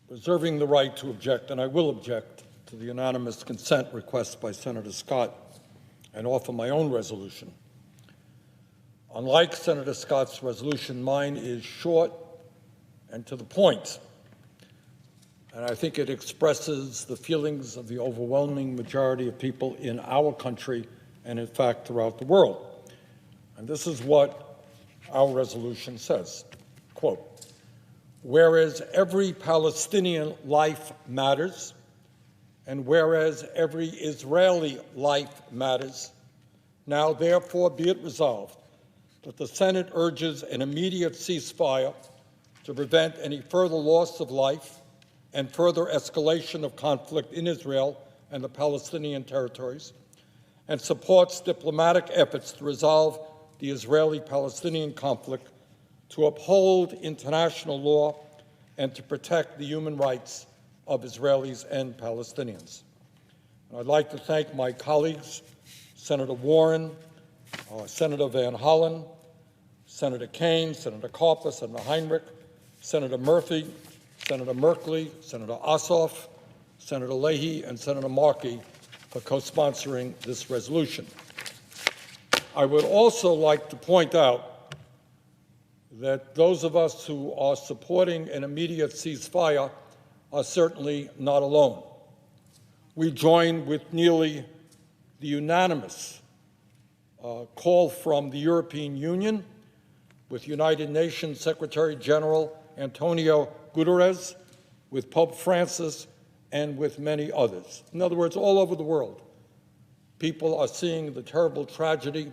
reserving the right to object, and I will object, to the unanimous consent request by Senator Scott and offer my own resolution. Unlike Senator Scott's resolution, mine is short and to the point, and I think it expresses the feelings of the overwhelming majority of people in our country and, in fact, throughout the world. And this is what our resolution says, quote, "Whereas every Palestinian life matters, and whereas every Israeli life matters, now therefore be it resolved that the Senate urges an immediate ceasefire to prevent any further loss of life and further escalation of conflict in Israel and the Palestinian territories, and supports diplomatic efforts to resolve the Israeli-Palestinian conflict, to uphold international law, and to protect the human rights of Israelis and Palestinians." And I'd like to thank my colleagues, Senator Warren, Senator Van Hollen, Senator Kaine, Senator Carper, Senator Heinrich, Senator Murphy, Senator Merkley, Senator Ossoff, Senator Leahy, and Senator Markey for co-sponsoring this resolution. I would also like to point out that those of us who are supporting an immediate ceasefire are certainly not alone. We join with nearly the unanimous call from the European Union, with United Nations Secretary General Antonio Guterres, with Pope Francis, and with many others. In other words, all over the world, people are seeing the terrible tragedy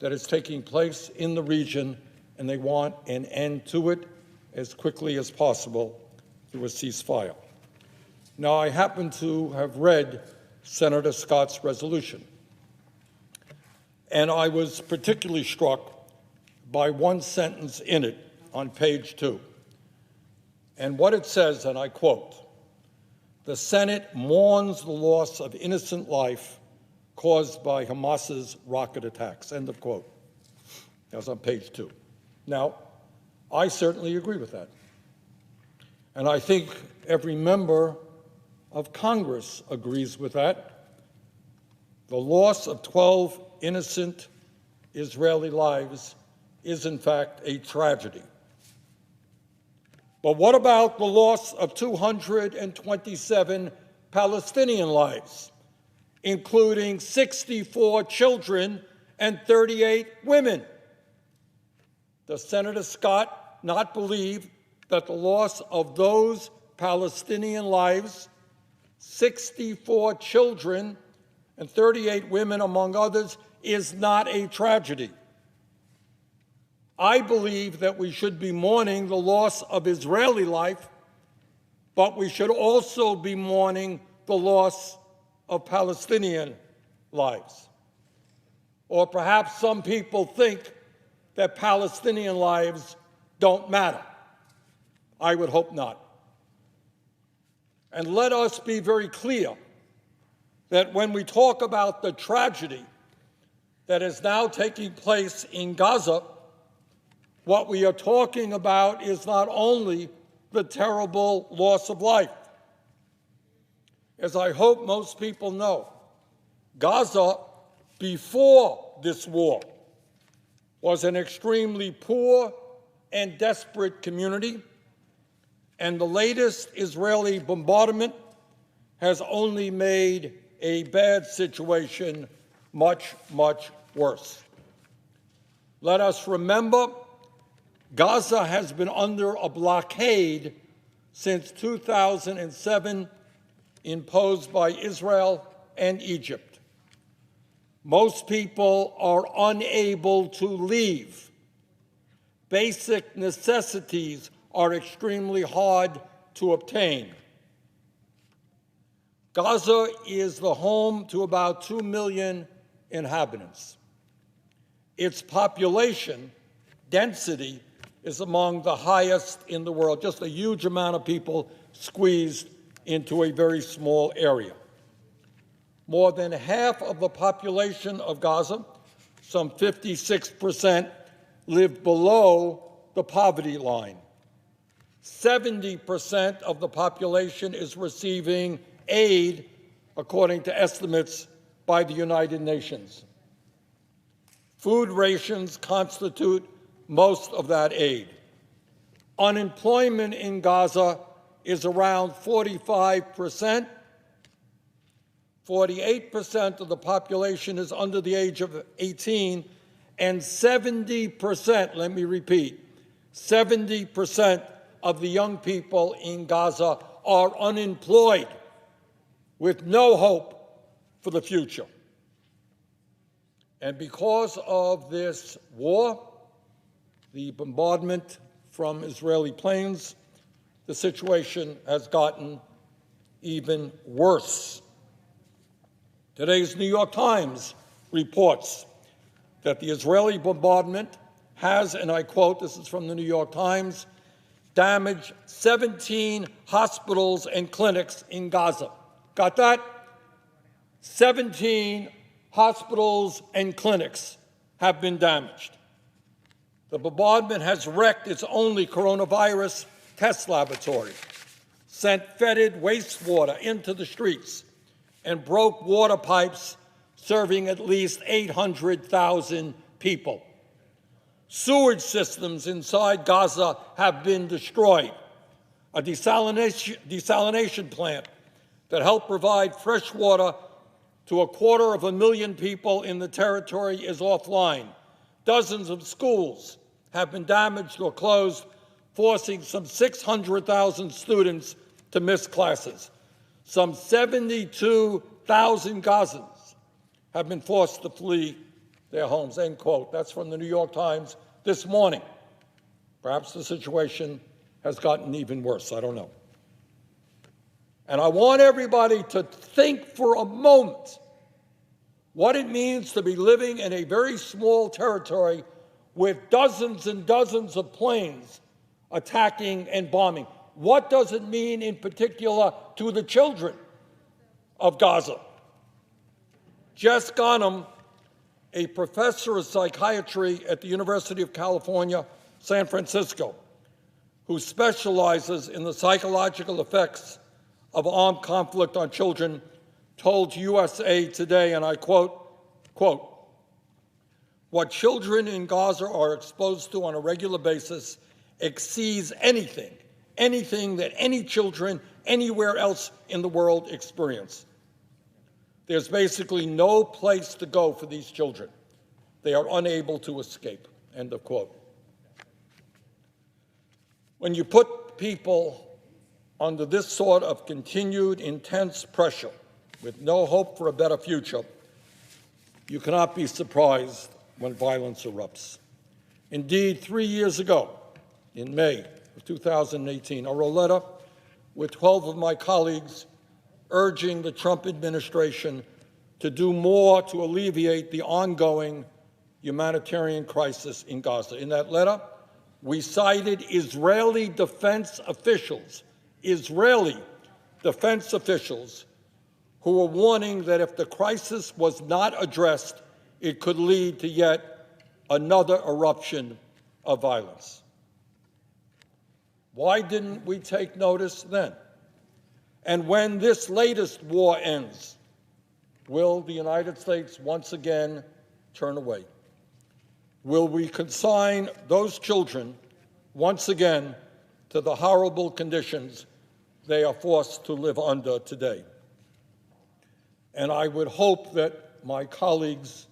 that is taking place in the region, and they want an end to it as quickly as possible through a ceasefire. Now, I happen to have read Senator Scott's resolution, and I was particularly struck by one sentence in it on page 2. And what it says, and I quote, "The Senate mourns the loss of innocent life caused by Hamas's rocket attacks," end of quote. That was on page 2. Now, I certainly agree with that. And I think every member of Congress agrees with that. The loss of 12 innocent Israeli lives is, in fact, a tragedy. But what about the loss of 227 Palestinian lives, including 64 children and 38 women? Does Senator Scott not believe that the loss of those Palestinian lives, 64 children and 38 women among others, is not a tragedy? I believe that we should be mourning the loss of Israeli life, but we should also be mourning the loss of Palestinian lives. Or perhaps some people think that Palestinian lives don't matter. I would hope not. And let us be very clear that when we talk about the tragedy that is now taking place in Gaza, what we are talking about is not only the terrible loss of life. As I hope most people know, Gaza, before this war, was an extremely poor and desperate community, and the latest Israeli bombardment has only made a bad situation much, much worse. Let us remember, Gaza has been under a blockade since 2007, imposed by Israel and Egypt. Most people are unable to leave. Basic necessities are extremely hard to obtain. Gaza is the home to about 2 million inhabitants. Its population density is among the highest in the world, just a huge amount of people squeezed into a very small area. More than half of the population of Gaza, some 56%, live below the poverty line. 70% of the population is receiving aid, according to estimates by the United Nations. Food rations constitute most of that aid. Unemployment in Gaza is around 45%. 48% of the population is under the age of 18, and 70%, let me repeat, 70% of the young people in Gaza are unemployed with no hope for the future. And because of this war, the bombardment from Israeli planes, the situation has gotten even worse. Today's New York Times reports that the Israeli bombardment has, and I quote, this is from the New York Times, damaged 17 hospitals and clinics in Gaza. Got that? 17 hospitals and clinics have been damaged. The bombardment has wrecked its only coronavirus test laboratory, sent fetid wastewater into the streets, and broke water pipes serving at least 800,000 people. Sewage systems inside Gaza have been destroyed. A desalination plant that helped provide fresh water to 250,000 people in the territory is offline. Dozens of schools have been damaged or closed, forcing some 600,000 students to miss classes. Some 72,000 Gazans have been forced to flee their homes, end quote. That's from the New York Times this morning. Perhaps the situation has gotten even worse. I don't know. And I want everybody to think for a moment what it means to be living in a very small territory with dozens and dozens of planes attacking and bombing. What does it mean in particular to the children of Gaza? Jess Ghanem, a professor of psychiatry at the University of California, San Francisco, who specializes in the psychological effects of armed conflict on children, told USA Today, and I quote, "What children in Gaza are exposed to on a regular basis exceeds anything that any children anywhere else in the world experience. There's basically no place to go for these children. They are unable to escape," end of quote. When you put people under this sort of continued intense pressure with no hope for a better future, you cannot be surprised when violence erupts. Indeed, 3 years ago, in May of 2018, I wrote a letter with 12 of my colleagues urging the Trump administration to do more to alleviate the ongoing humanitarian crisis in Gaza. In that letter, we cited Israeli defense officials who were warning that if the crisis was not addressed, it could lead to yet another eruption of violence. Why didn't we take notice then? And when this latest war ends, will the United States once again turn away? Will we consign those children once again to the horrible conditions they are forced to live under today? And I would hope that my colleagues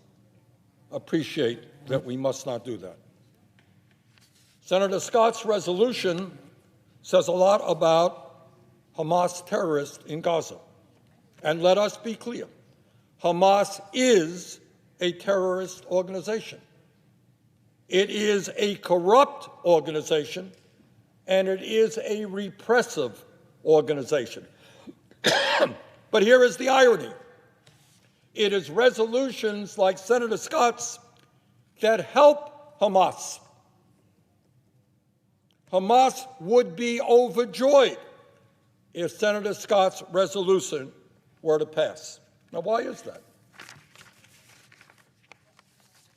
appreciate that we must not do that. Senator Scott's resolution says a lot about Hamas terrorists in Gaza. And let us be clear, Hamas is a terrorist organization. It is a corrupt organization, and it is a repressive organization. But here is the irony. It is resolutions like Senator Scott's that help Hamas. Hamas would be overjoyed if Senator Scott's resolution were to pass. Now, why is that?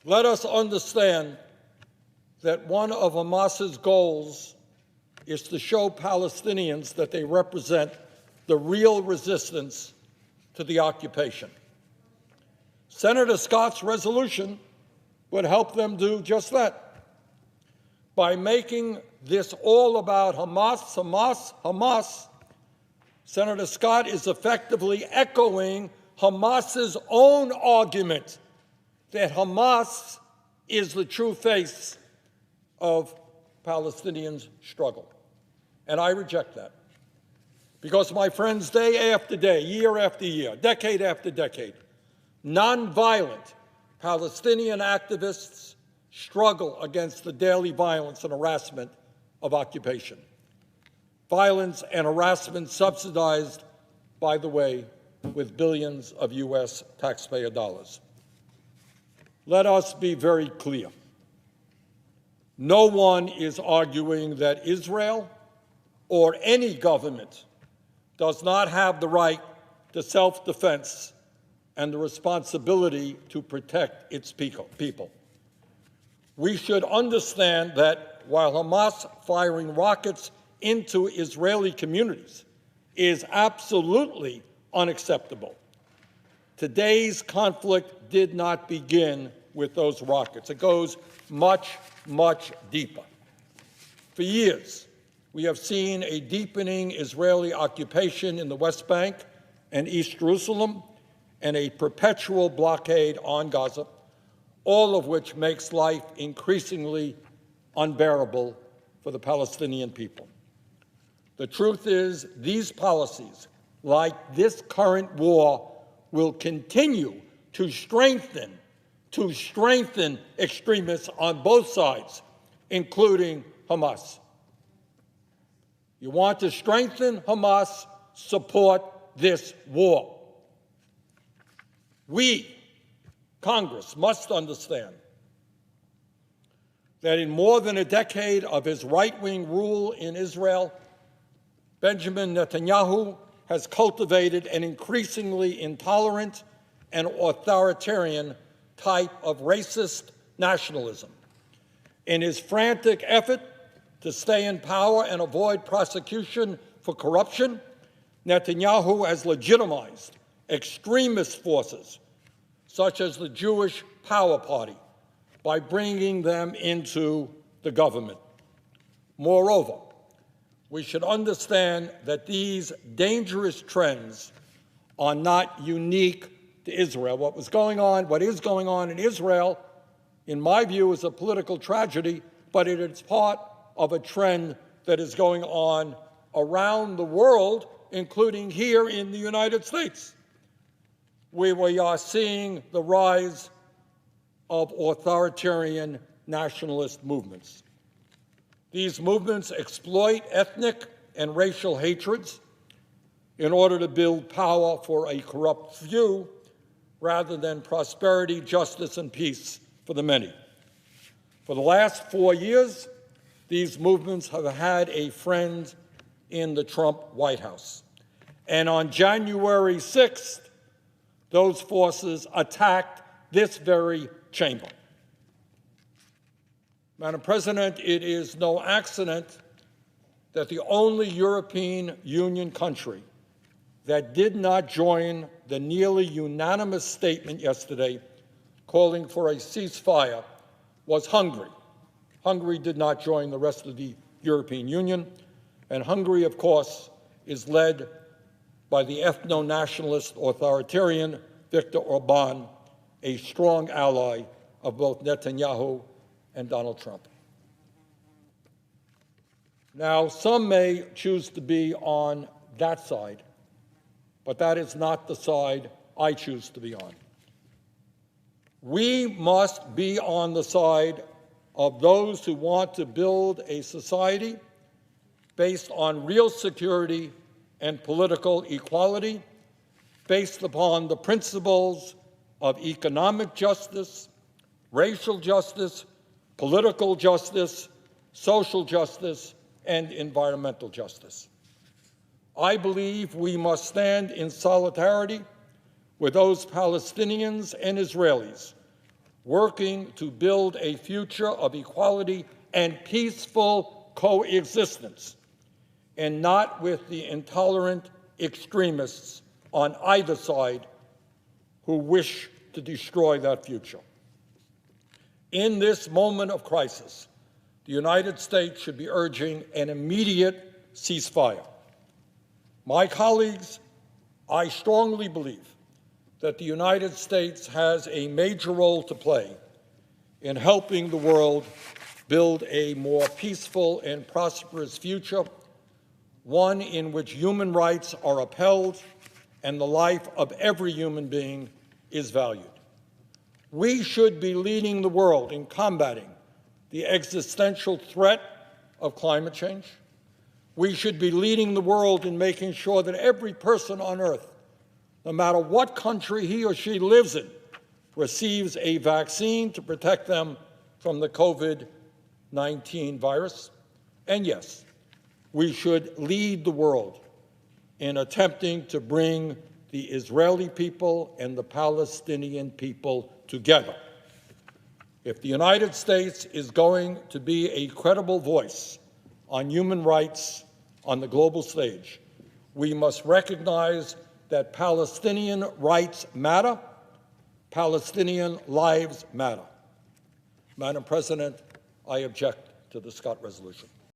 Let us understand that one of Hamas's goals is to show Palestinians that they represent the real resistance to the occupation. Senator Scott's resolution would help them do just that. By making this all about Hamas, Hamas, Hamas, Senator Scott is effectively echoing Hamas's own argument that Hamas is the true face of Palestinians' struggle. And I reject that. Because, my friends, day after day, year after year, decade after decade, nonviolent Palestinian activists struggle against the daily violence and harassment of occupation. Violence and harassment subsidized, by the way, with billions of U.S. taxpayer dollars. Let us be very clear. No one is arguing that Israel or any government does not have the right to self-defense and the responsibility to protect its people. We should understand that while Hamas firing rockets into Israeli communities is absolutely unacceptable, today's conflict did not begin with those rockets. It goes much, much deeper. For years, we have seen a deepening Israeli occupation in the West Bank and East Jerusalem and a perpetual blockade on Gaza, all of which makes life increasingly unbearable for the Palestinian people. The truth is, these policies, like this current war, will continue to strengthen extremists on both sides, including Hamas. You want to strengthen Hamas, support this war. We, Congress, must understand that in more than a decade of his right-wing rule in Israel, Benjamin Netanyahu has cultivated an increasingly intolerant and authoritarian type of racist nationalism. In his frantic effort to stay in power and avoid prosecution for corruption, Netanyahu has legitimized extremist forces such as the Jewish Power Party by bringing them into the government. Moreover, we should understand that these dangerous trends are not unique to Israel. What is going on in Israel, in my view, is a political tragedy, but it is part of a trend that is going on around the world, including here in the United States, where we are seeing the rise of authoritarian nationalist movements. These movements exploit ethnic and racial hatreds in order to build power for a corrupt few rather than prosperity, justice, and peace for the many. For the last 4 years, these movements have had a friend in the Trump White House. And on January 6th, those forces attacked this very chamber. Madam President, it is no accident that the only European Union country that did not join the nearly unanimous statement yesterday calling for a ceasefire was Hungary. Hungary did not join the rest of the European Union, and Hungary, of course, is led by the ethno-nationalist authoritarian Viktor Orban, a strong ally of both Netanyahu and Donald Trump. Now, some may choose to be on that side, but that is not the side I choose to be on. We must be on the side of those who want to build a society based on real security and political equality, based upon the principles of economic justice, racial justice, political justice, social justice, and environmental justice. I believe we must stand in solidarity with those Palestinians and Israelis working to build a future of equality and peaceful coexistence and not with the intolerant extremists on either side who wish to destroy that future. In this moment of crisis, the United States should be urging an immediate ceasefire. My colleagues, I strongly believe that the United States has a major role to play in helping the world build a more peaceful and prosperous future, one in which human rights are upheld and the life of every human being is valued. We should be leading the world in combating the existential threat of climate change. We should be leading the world in making sure that every person on earth, no matter what country he or she lives in, receives a vaccine to protect them from the COVID-19 virus. And yes, we should lead the world in attempting to bring the Israeli people and the Palestinian people together. If the United States is going to be a credible voice on human rights on the global stage, we must recognize that Palestinian rights matter, Palestinian lives matter. Madam President, I object to the Scott resolution.